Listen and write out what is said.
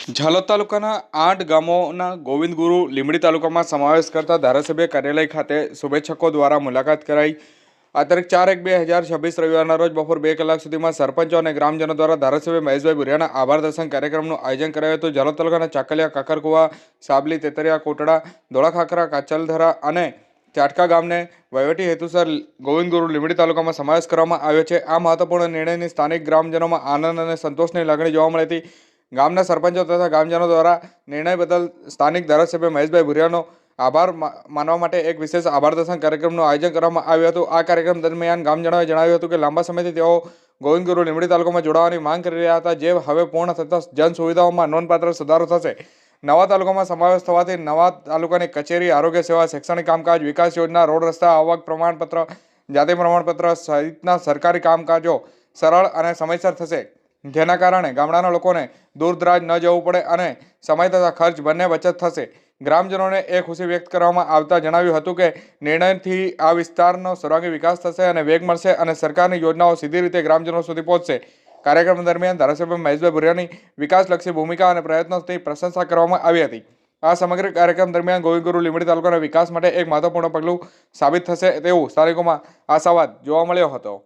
ઝાલોદ તાલુકાના 8 ગામોના ગોવિંદ ગુરુ લીંબડી તાલુકામાં સમાવેશ કરતા ધારાસભ્ય કાર્યાલય ખાતે શુભેચ્છકો દ્વારા મુલાકાત કરાઈ। આ તારીખ 4/1/2026 રવિવારના રોજ બપોર 2 કલાક સુધીમાં સરપંચો અને ગ્રામજનો દ્વારા ધારાસભ્ય મહેશભાઈ ભુરિયાના આભાર દર્શન કાર્યક્રમનું આયોજન કરાયું હતું। ઝાલોદ તાલુકાના ચાકલિયા, કાકરકુવા, સાબલી, તેતરિયા, કોટડા, ધોળાખાખરા, કાચલધરા અને ચાટકા ગામને વહીવટી હેતુસર ગોવિંદ ગુરુ લીંબડી તાલુકામાં સમાવેશ કરવામાં આવ્યો છે। આ મહત્વપૂર્ણ નિર્ણયની સ્થાનિક ગ્રામજનોમાં આનંદ અને સંતોષની લાગણી જોવા મળી હતી। ગામના સરપંચો તથા ગામજનો દ્વારા નિર્ણય બદલ સ્થાનિક ધારાસભ્ય મહેશભાઈ ભુરિયાનો આભાર માનવા માટે એક વિશેષ આભાર દર્શન કાર્યક્રમનું આયોજન કરવામાં આવ્યું હતું। આ કાર્યક્રમ દરમિયાન ગામજનોએ જણાવ્યું હતું કે લાંબા સમયથી તેઓ ગોવિંદ ગુરુ લીંબડી તાલુકામાં જોડાવાની માંગ કરી રહ્યા હતા, જે હવે પૂર્ણ થતાં જન સુવિધાઓમાં નોંધપાત્ર સુધારો થશે। નવા તાલુકામાં સમાવેશ થવાથી નવા તાલુકાની કચેરી, આરોગ્ય સેવા, શૈક્ષણિક કામકાજ, વિકાસ યોજના, રોડ રસ્તા, આવક પ્રમાણપત્ર, જાતિ પ્રમાણપત્ર સહિતના સરકારી કામકાજો સરળ અને સમયસર થશે, જેના કારણે ગામડાના લોકોને દૂરદરાજ ન જવું પડે અને સમય તથા ખર્ચ બંને બચત થશે। ગ્રામજનોને એ ખુશી વ્યક્ત કરવામાં આવતા જણાવ્યું હતું કે નિર્ણયથી આ વિસ્તારનો સર્વાંગી વિકાસ થશે અને વેગ મળશે અને સરકારની યોજનાઓ સીધી રીતે ગ્રામજનો સુધી પહોંચશે। કાર્યક્રમ દરમિયાન ધારાસભ્ય મહેશભાઈ ભુરિયાની વિકાસલક્ષી ભૂમિકા અને પ્રયત્નોથી પ્રશંસા કરવામાં આવી હતી। આ સમગ્ર કાર્યક્રમ દરમિયાન ગોવિંદ ગુરુ લીંબડી તાલુકાના વિકાસ માટે એક મહત્વપૂર્ણ પગલું સાબિત થશે તેવું સ્થાનિકોમાં આશાવાદ જોવા મળ્યો હતો।